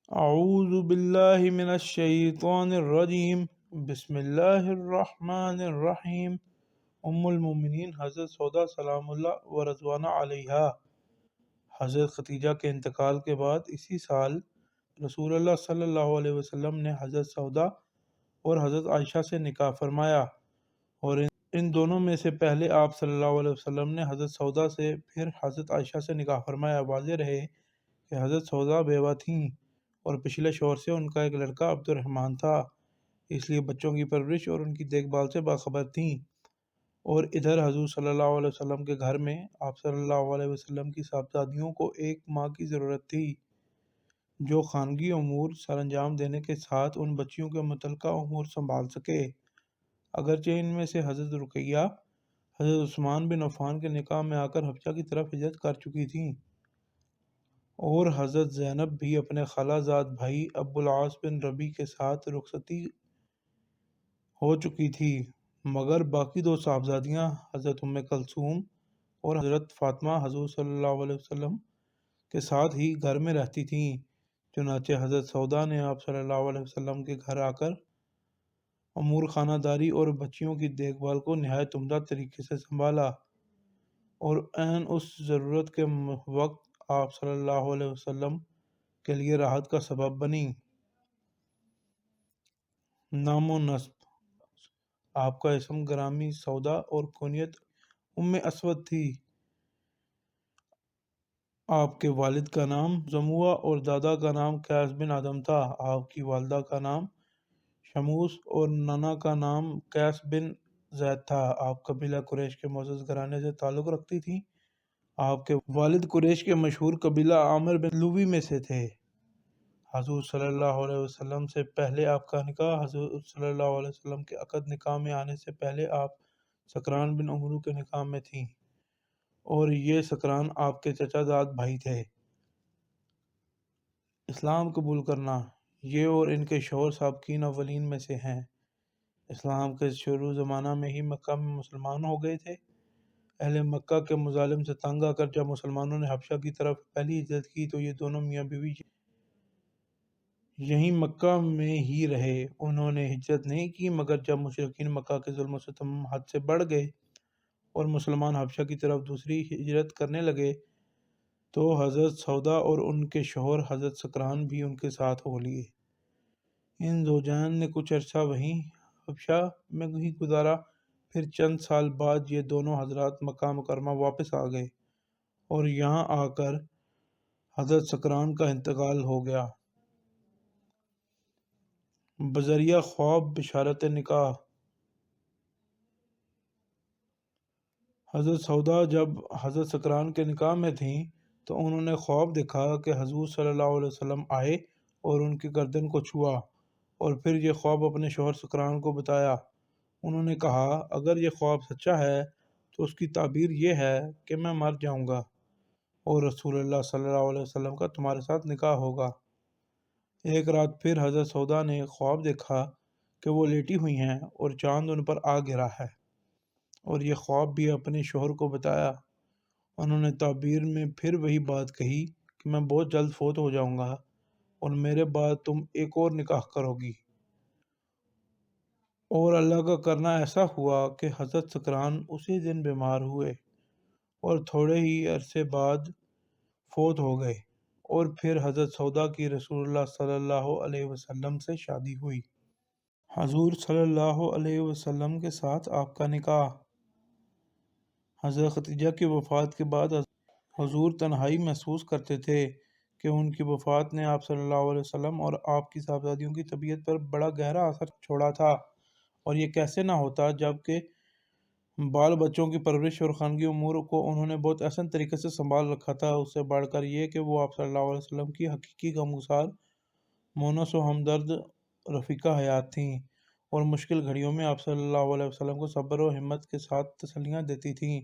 اعوذ باللہ من الشیطان الرجیم بسم اللہ الرحمن الرحیم۔ المومنین حضرت سودا سلام اللہ و رضوانہ علیہا حضرت ختیجہ کے انتقال کے بعد اسی سال رسول اللہ صلی اللہ علیہ وسلم نے حضرت سودا اور حضرت عائشہ سے نکاح فرمایا، اور ان دونوں میں سے پہلے آپ صلی اللہ علیہ وسلم نے حضرت سودا سے پھر حضرت عائشہ سے نکاح فرمایا۔ واضح رہے کہ حضرت سودا بیوہ تھیں اور پچھلے شوہر سے ان کا ایک لڑکا عبد الرحمن تھا، اس لیے بچوں کی پرورش اور ان کی دیکھ بھال سے باخبر تھیں۔ اور ادھر حضور صلی اللہ علیہ وسلم کے گھر میں آپ صلی اللہ علیہ وسلم کی صاحبزادیوں کو ایک ماں کی ضرورت تھی جو خانگی امور سر انجام دینے کے ساتھ ان بچیوں کے متعلقہ امور سنبھال سکے۔ اگرچہ ان میں سے حضرت رقیہ حضرت عثمان بن عفان کے نکاح میں آ کر حبشہ کی طرف ہجرت کر چکی تھیں، اور حضرت زینب بھی اپنے خالہ زاد بھائی ابو العاص بن ربیع کے ساتھ رخصتی ہو چکی تھی، مگر باقی دو صاحبزادیاں حضرت ام کلثوم اور حضرت فاطمہ حضور صلی اللہ علیہ وسلم کے ساتھ ہی گھر میں رہتی تھیں۔ چنانچہ حضرت سودا نے آپ صلی اللہ علیہ وسلم کے گھر آ کر امور خانہ داری اور بچیوں کی دیکھ بھال کو نہایت عمدہ طریقے سے سنبھالا، اور عین اس ضرورت کے وقت آپ صلی اللہ علیہ وسلم کے لیے راحت کا سبب بنی۔ نام و نسب: آپ کا اسم گرامی سودا اور کنیت ام اسود تھی۔ آپ کے والد کا نام زموہ اور دادا کا نام قیس بن آدم تھا۔ آپ کی والدہ کا نام شموس اور نانا کا نام قیس بن زید تھا۔ آپ قبیلہ قریش کے معزز گھرانے سے تعلق رکھتی تھیں۔ آپ کے والد قریش کے مشہور قبیلہ عامر بن لوی میں سے تھے۔ حضور صلی اللہ علیہ وسلم سے پہلے آپ کا نکاح حضور صلی اللہ علیہ وسلم کے عقد نکاح میں آنے سے پہلے آپ سکران بن عمرو کے نکاح میں تھیں، اور یہ سکران آپ کے چچا زاد بھائی تھے۔ اسلام قبول کرنا: یہ اور ان کے شوہر سابقین اولین میں سے ہیں۔ اسلام کے شروع زمانہ میں ہی مکہ میں مسلمان ہو گئے تھے۔ اہل مکہ کے مظالم سے تنگ آ کر جب مسلمانوں نے حبشہ کی طرف پہلی ہجرت کی تو یہ دونوں میاں بیوی یہیں مکہ میں ہی رہے۔ انہوں نے ہجرت نہیں کی، مگر جب مشرکین مکہ کے ظلم و ستم حد سے بڑھ گئے اور مسلمان حبشہ کی طرف دوسری ہجرت کرنے لگے تو حضرت سودا اور ان کے شوہر حضرت سکران بھی ان کے ساتھ ہو لیے۔ ان زوجین نے کچھ عرصہ وہیں حبشہ میں ہی گزارا، پھر چند سال بعد یہ دونوں حضرات مکہ مکرمہ واپس آ گئے، اور یہاں آ کر حضرت سکران کا انتقال ہو گیا۔ بذریعہ خواب بشارت نکاح: حضرت سودا جب حضرت سکران کے نکاح میں تھیں تو انہوں نے خواب دیکھا کہ حضور صلی اللہ علیہ وسلم آئے اور ان کی گردن کو چھوا، اور پھر یہ خواب اپنے شوہر سکران کو بتایا۔ انہوں نے کہا، اگر یہ خواب سچا ہے تو اس کی تعبیر یہ ہے کہ میں مر جاؤں گا اور رسول اللہ صلی اللہ علیہ وسلم کا تمہارے ساتھ نکاح ہوگا۔ ایک رات پھر حضرت سودا نے خواب دیکھا کہ وہ لیٹی ہوئی ہیں اور چاند ان پر آ گرا ہے، اور یہ خواب بھی اپنے شوہر کو بتایا۔ انہوں نے تعبیر میں پھر وہی بات کہی کہ میں بہت جلد فوت ہو جاؤں گا اور میرے بعد تم ایک اور نکاح کرو گی، اور اللہ کا کرنا ایسا ہوا کہ حضرت سکران اسی دن بیمار ہوئے اور تھوڑے ہی عرصے بعد فوت ہو گئے، اور پھر حضرت سودا کی رسول اللہ صلی اللہ علیہ وسلم سے شادی ہوئی۔ حضور صلی اللہ علیہ وسلم کے ساتھ آپ کا نکاح: حضرت ختیجہ کی وفات کے بعد حضور تنہائی محسوس کرتے تھے کہ ان کی وفات نے آپ صلی اللہ علیہ وسلم اور آپ کی صاحبزادیوں کی طبیعت پر بڑا گہرا اثر چھوڑا تھا، اور یہ کیسے نہ ہوتا جب کہ بال بچوں کی پرورش اور خانگی امور کو انہوں نے بہت احسن طریقے سے سنبھال رکھا تھا۔ اس سے بڑھ کر یہ کہ وہ آپ صلی اللہ علیہ وسلم کی حقیقی غمگسار، مونس و ہمدرد رفیقہ حیات تھیں، اور مشکل گھڑیوں میں آپ صلی اللہ علیہ وسلم کو صبر و ہمت کے ساتھ تسلیاں دیتی تھیں۔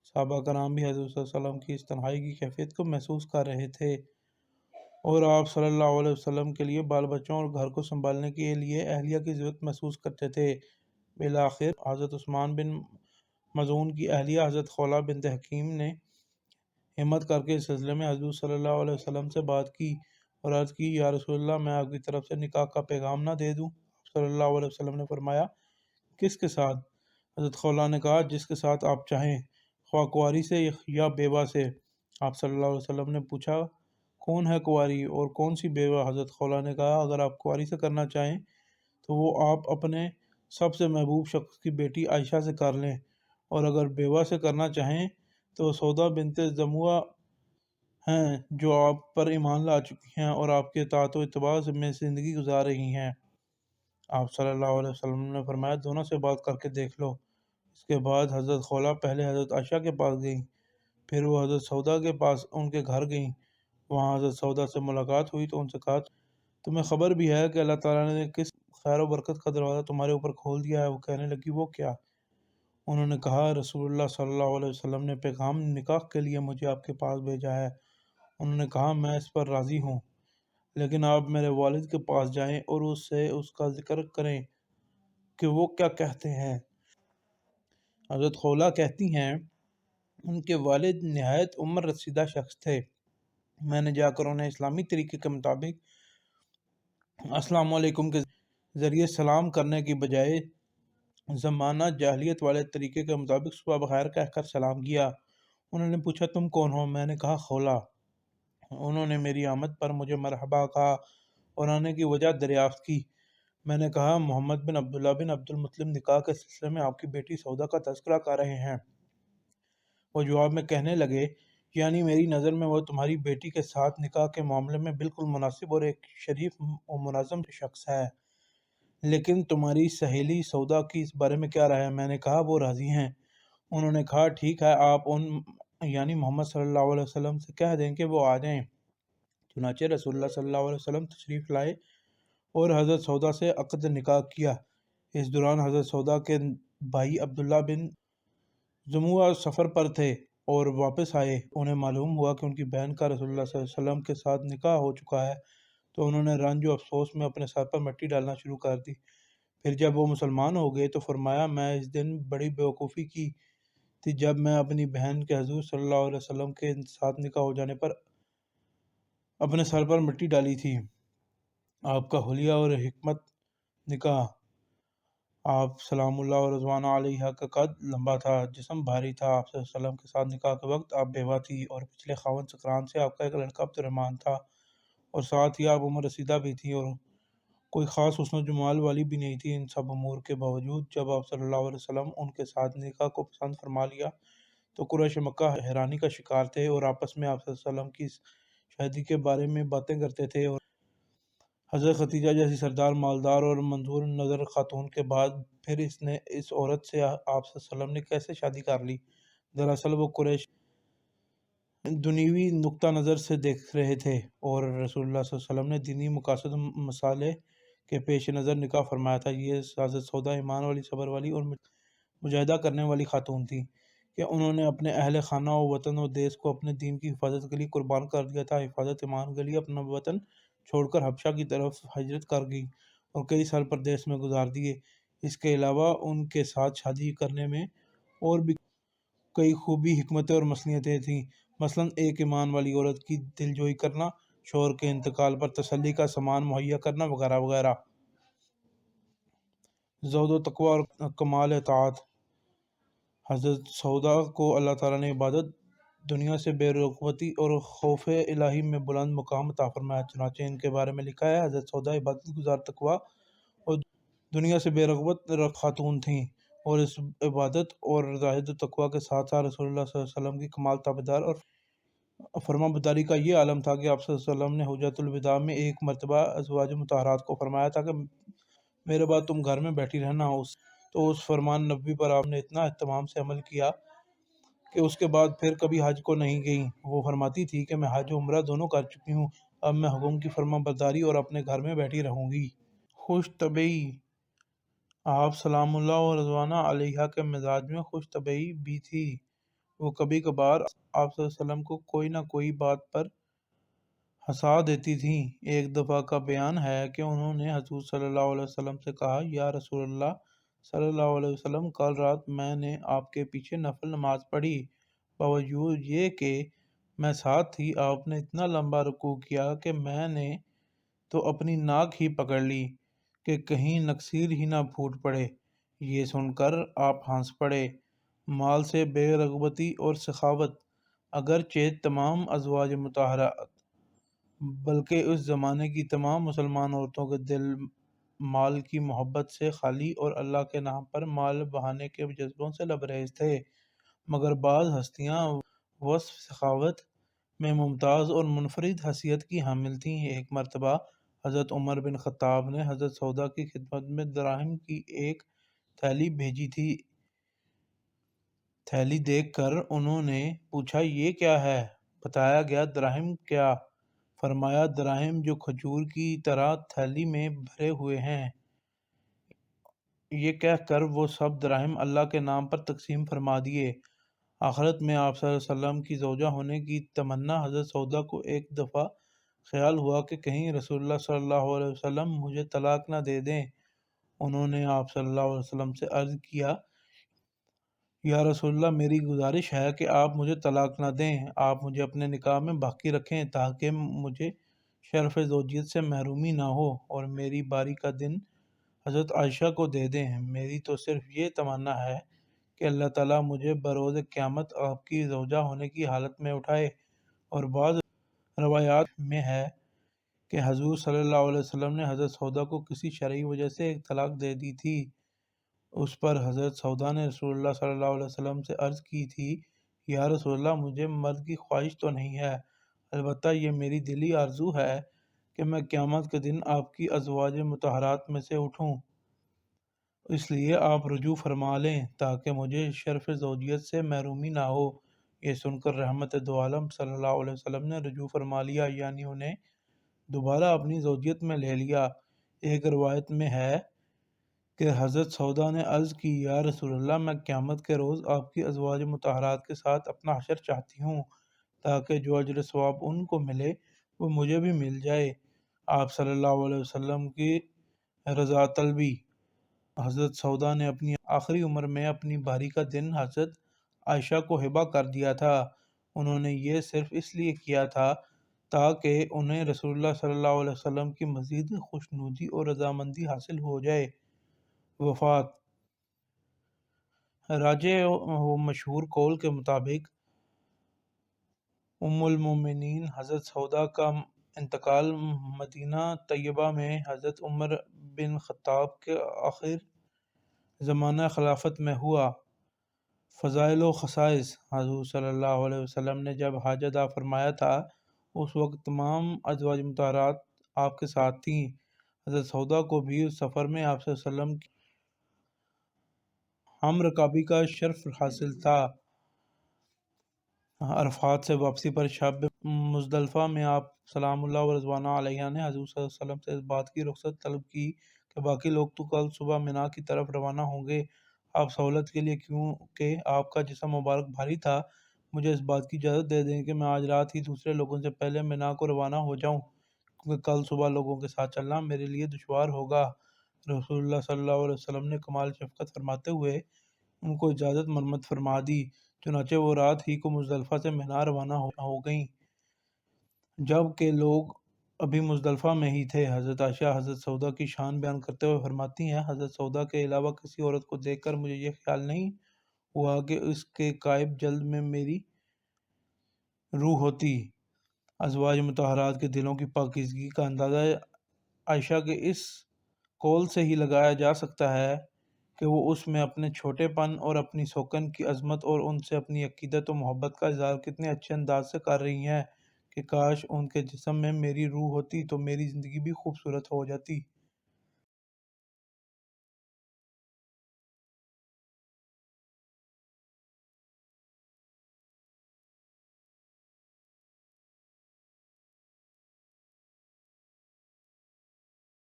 صحابہ کرام بھی حضور صلی اللہ علیہ وسلم کی اس تنہائی کی کیفیت کو محسوس کر رہے تھے، اور آپ صلی اللہ علیہ وسلم کے لیے بال بچوں اور گھر کو سنبھالنے کے لیے اہلیہ کی ضرورت محسوس کرتے تھے۔ بالآخر حضرت عثمان بن مظعون کی اہلیہ حضرت خولہ بنت حکیم نے ہمت کر کے اس سلسلے میں حضور صلی اللہ علیہ وسلم سے بات کی، اور عرض کی یا رسول اللہ میں آپ کی طرف سے نکاح کا پیغام نہ دے دوں؟ صلی اللہ علیہ وسلم نے فرمایا کس کے ساتھ؟ حضرت خولہ نے کہا جس کے ساتھ آپ چاہیں، خواہ کنواری سے یا بیوہ سے۔ آپ صلی اللہ علیہ وسلم نے پوچھا کون ہے کنواری اور کون سی بیوہ؟ حضرت خولہ نے کہا اگر آپ کنواری سے کرنا چاہیں تو وہ آپ اپنے سب سے محبوب شخص کی بیٹی عائشہ سے کر لیں، اور اگر بیوہ سے کرنا چاہیں تو سودا بنت زموہ ہیں جو آپ پر ایمان لا چکی ہیں اور آپ کے اطاعت و اتباع میں زندگی گزار رہی ہیں۔ آپ صلی اللہ علیہ وسلم نے فرمایا دونوں سے بات کر کے دیکھ لو۔ اس کے بعد حضرت خولہ پہلے حضرت عائشہ کے پاس گئیں، پھر وہ حضرت سودا کے پاس ان کے گھر گئیں۔ وہاں حضرت سودا سے ملاقات ہوئی تو ان سے کہا تمہیں خبر بھی ہے کہ اللہ تعالیٰ نے کس خیر و برکت کا دروازہ تمہارے اوپر کھول دیا ہے؟ وہ کہنے لگی وہ کیا؟ انہوں نے کہا رسول اللہ صلی اللہ علیہ وسلم نے پیغام نکاح کے لیے مجھے آپ کے پاس بھیجا ہے۔ انہوں نے کہا میں اس پر راضی ہوں، لیکن آپ میرے والد کے پاس جائیں اور اس سے اس کا ذکر کریں کہ وہ کیا کہتے ہیں۔ حضرت خولہ کہتی ہیں ان کے والد نہایت عمر رسیدہ شخص تھے۔ میں نے جا کر انہیں اسلامی طریقے کے مطابق السلام علیکم کے ذریعے سلام کرنے کی بجائے زمانہ جاہلیت والے طریقے کے مطابق صبح بخیر کہہ کر سلام کیا۔ انہوں نے پوچھا تم کون ہو؟ میں نے کہا خولہ۔ انہوں نے میری آمد پر مجھے مرحبا کہا اور آنے کی وجہ دریافت کی۔ میں نے کہا محمد بن عبداللہ بن عبد المطلب نکاح کے سلسلے میں آپ کی بیٹی سودا کا تذکرہ کر رہے ہیں۔ وہ جواب میں کہنے لگے یعنی میری نظر میں وہ تمہاری بیٹی کے ساتھ نکاح کے معاملے میں بالکل مناسب اور ایک شریف و منظم شخص ہے، لیکن تمہاری سہیلی سودا کی اس بارے میں کیا رائے ہے؟ میں نے کہا وہ راضی ہیں۔ انہوں نے کہا ٹھیک ہے، آپ ان یعنی محمد صلی اللہ علیہ وسلم سے کہہ دیں کہ وہ آ جائیں۔ چنانچہ رسول اللہ صلی اللہ علیہ وسلم تشریف لائے اور حضرت سودا سے عقد نکاح کیا۔ اس دوران حضرت سودا کے بھائی عبداللہ بن زموہ سفر پر تھے اور واپس آئے۔ انہیں معلوم ہوا کہ ان کی بہن کا رسول اللہ صلی اللہ علیہ وسلم کے ساتھ نکاح ہو چکا ہے تو انہوں نے رنج و افسوس میں اپنے سر پر مٹی ڈالنا شروع کر دی۔ پھر جب وہ مسلمان ہو گئے تو فرمایا میں اس دن بڑی بیوقوفی کی تھی جب میں اپنی بہن کے حضور صلی اللہ علیہ وسلم کے ساتھ نکاح ہو جانے پر اپنے سر پر مٹی ڈالی تھی۔ آپ کا حلیہ اور حکمت نکاح۔ آپ سلام اللہ و رضوان علیہ کا قد لمبا تھا، جسم بھاری تھا۔ آپ صلی اللہ علیہ وسلم کے ساتھ نکاح کے وقت آپ بیوہ تھی اور پچھلے خاوند سکران سے آپ کا ایک لڑکا عبد الرحمن تھا، اور ساتھ ہی آپ عمر رسیدہ بھی تھی اور کوئی خاص حسن و جمال والی بھی نہیں تھی۔ ان سب امور کے باوجود جب آپ صلی اللہ علیہ وسلم ان کے ساتھ نکاح کو پسند فرما لیا تو قریش مکہ حیرانی کا شکار تھے اور آپس میں آپ صلی اللہ علیہ وسلم کی شادی کے بارے میں باتیں کرتے تھے۔ اور حضرت خدیجہ جیسی سردار مالدار اور منظور نظر خاتون کے بعد پھر اس عورت سے آپ صلی اللہ علیہ وسلم نے کیسے شادی کر لی؟ دراصل وہ قریش دنیوی نقطہ نظر سے دیکھ رہے تھے اور رسول اللہ صلی اللہ علیہ وسلم نے دینی مقاصد و مصالح کے پیش نظر نکاح فرمایا تھا۔ یہ حضرت سودا ایمان والی، صبر والی اور مجاہدہ کرنے والی خاتون تھی کہ انہوں نے اپنے اہل خانہ و وطن و دیس کو اپنے دین کی حفاظت کے لیے قربان کر دیا تھا۔ حفاظت ایمان کے لیے اپنا وطن چھوڑ کر حبشہ کی طرف ہجرت کر گئی اور کئی سال پردیس میں گزار دیے۔ اس کے علاوہ ان کے ساتھ شادی کرنے میں اور بھی کئی خوبی، حکمتیں اور مصلحتیں تھیں، مثلاً ایک ایمان والی عورت کی دلجوئی کرنا، شوہر کے انتقال پر تسلی کا سامان مہیا کرنا وغیرہ وغیرہ۔ زہد و تقوی اور کمال اطاعت۔ حضرت سودا کو اللہ تعالیٰ نے عبادت، دنیا سے بے رغبتی اور خوف الہی میں بلند مقام عطا فرمایا۔ چنانچہ ان کے بارے میں لکھا ہے حضرت سودا عبادت گزار، تقوی اور دنیا سے بے رغبت خاتون تھیں، اور اس عبادت اور زاہد و تقوی کے ساتھ ساتھ رسول اللہ صلی اللہ علیہ وسلم کی کمال تابعدار اور فرما برداری کا یہ عالم تھا کہ آپ صلی اللہ علیہ وسلم نے حجۃ الوداع میں ایک مرتبہ ازواج مطہرات کو فرمایا تھا کہ میرے بعد تم گھر میں بیٹھی رہنا۔ تو اس فرمان نبوی پر آپ نے اتنا اہتمام سے عمل کیا کہ اس کے بعد پھر کبھی حج کو نہیں گئیں۔ وہ فرماتی تھی کہ میں حج و عمرہ دونوں کر چکی ہوں، اب میں حکم کی فرما برداری اور اپنے گھر میں بیٹھی رہوں گی۔ خوش طبعی۔ آپ سلام اللہ و رضوانہ علیہ کے مزاج میں خوش طبعی بھی تھی۔ وہ کبھی کبھار آپ صلی اللہ علیہ وسلم کو کوئی نہ کوئی بات پر ہنسا دیتی تھیں۔ ایک دفعہ کا بیان ہے کہ انہوں نے حضور صلی اللہ علیہ وسلم سے کہا یا رسول اللہ صلی اللہ علیہ وسلم، کل رات میں نے آپ کے پیچھے نفل نماز پڑھی، باوجود یہ کہ میں ساتھ تھی، آپ نے اتنا لمبا رکوع کیا کہ میں نے تو اپنی ناک ہی پکڑ لی کہ کہیں نکسیر ہی نہ پھوٹ پڑے۔ یہ سن کر آپ ہنس پڑے۔ مال سے بے رغبتی اور سخاوت اگرچہ تمام ازواج مطہرات بلکہ اس زمانے کی تمام مسلمان عورتوں کے دل مال کی محبت سے خالی اور اللہ کے نام پر مال بہانے کے جذبوں سے لبریز تھے، مگر بعض ہستیاں وصف سخاوت میں ممتاز اور منفرد حیثیت کی حامل تھیں۔ ایک مرتبہ حضرت عمر بن خطاب نے حضرت سودا کی خدمت میں دراہم کی ایک تھیلی بھیجی تھی۔ تھیلی دیکھ کر انہوں نے پوچھا، یہ کیا ہے؟ بتایا گیا، دراہم۔ کیا؟ فرمایا، دراہم جو کھجور کی طرح تھیلی میں بھرے ہوئے ہیں۔ یہ کہہ کر وہ سب دراہم اللہ کے نام پر تقسیم فرما دیے۔ آخرت میں آپ صلی اللہ علیہ وسلم کی زوجہ ہونے کی تمنا حضرت سودا کو ایک دفعہ خیال ہوا کہ کہیں رسول اللہ صلی اللہ علیہ وسلم مجھے طلاق نہ دے دیں۔ انہوں نے آپ صلی اللہ علیہ وسلم سے عرض کیا، یا رسول اللہ، میری گزارش ہے کہ آپ مجھے طلاق نہ دیں، آپ مجھے اپنے نکاح میں باقی رکھیں تاکہ مجھے شرف زوجیت سے محرومی نہ ہو، اور میری باری کا دن حضرت عائشہ کو دے دیں۔ میری تو صرف یہ تمنا ہے کہ اللہ تعالیٰ مجھے بروز قیامت آپ کی زوجہ ہونے کی حالت میں اٹھائے۔ اور بعض روایات میں ہے کہ حضور صلی اللہ علیہ وسلم نے حضرت سودا کو کسی شرعی وجہ سے ایک طلاق دے دی تھی۔ اس پر حضرت سودا نے رسول اللہ صلی اللہ علیہ وسلم سے عرض کی تھی، یا رسول اللہ، مجھے مرد کی خواہش تو نہیں ہے، البتہ یہ میری دلی آرزو ہے کہ میں قیامت کے دن آپ کی ازواج مطہرات میں سے اٹھوں، اس لیے آپ رجوع فرما لیں تاکہ مجھے شرف زوجیت سے محرومی نہ ہو۔ یہ سن کر رحمت دو عالم صلی اللہ علیہ وسلم نے رجوع فرما لیا، یعنی انہیں دوبارہ اپنی زوجیت میں لے لیا۔ ایک روایت میں ہے کہ حضرت سودا نے عرض کی، یا رسول اللہ، میں قیامت کے روز آپ کی ازواج مطہرات کے ساتھ اپنا حشر چاہتی ہوں تاکہ جو اجر ثواب ان کو ملے وہ مجھے بھی مل جائے۔ آپ صلی اللہ علیہ وسلم کی رضا طلبی۔ حضرت سودا نے اپنی آخری عمر میں اپنی باری کا دن حضرت عائشہ کو ہبہ کر دیا تھا۔ انہوں نے یہ صرف اس لیے کیا تھا تاکہ انہیں رسول اللہ صلی اللہ علیہ وسلم کی مزید خوشنودی اور رضامندی حاصل ہو جائے۔ وفات۔ راجع و مشہور قول کے مطابق ام المومنین حضرت سودا کا انتقال مدینہ طیبہ میں حضرت عمر بن خطاب کے آخر زمانہ خلافت میں ہوا۔ فضائل و خصائص۔ حضور صلی اللہ علیہ وسلم نے جب حج ادا فرمایا تھا اس وقت تمام ازواج مطہرات آپ کے ساتھ تھیں۔ حضرت سودا کو بھی اس سفر میں آپ صلی اللہ علیہ وسلم کی ہم رکابی کا شرف حاصل تھا۔ عرفات سے واپسی پر شب مزدلفہ میں آپ سلام اللہ و رضوانہ علیہ نے حضور صلی اللہ علیہ وسلم سے اس بات کی رخصت طلب کی کہ باقی لوگ تو کل صبح منا کی طرف روانہ ہوں گے، آپ سہولت کے لیے کیونکہ آپ کا جسم مبارک بھاری تھا، مجھے اس بات کی اجازت دے دیں کہ میں آج رات ہی دوسرے لوگوں سے پہلے منا کو روانہ ہو جاؤں، کیونکہ کل صبح لوگوں کے ساتھ چلنا میرے لیے دشوار ہوگا۔ رسول اللہ صلی اللہ علیہ وسلم نے کمال شفقت فرماتے ہوئے ان کو اجازت مرمت فرما دی، چنانچہ وہ رات ہی کو مزدلفہ سے منا روانہ ہو گئیں۔ جب کہ لوگ ابھی مزدلفہ میں ہی تھے، حضرت عائشہ حضرت سودا کی شان بیان کرتے ہوئے فرماتی ہیں، حضرت سودا کے علاوہ کسی عورت کو دیکھ کر مجھے یہ خیال نہیں ہوا کہ اس کے غائب جلد میں میری روح ہوتی۔ ازواج مطہرات کے دلوں کی پاکیزگی کا اندازہ عائشہ کے اس قول سے ہی لگایا جا سکتا ہے کہ وہ اس میں اپنے چھوٹے پن اور اپنی سوکن کی عظمت اور ان سے اپنی عقیدت و محبت کا اظہار کتنے اچھے انداز سے کر رہی ہیں کہ کاش ان کے جسم میں میری روح ہوتی تو میری زندگی بھی خوبصورت ہو جاتی۔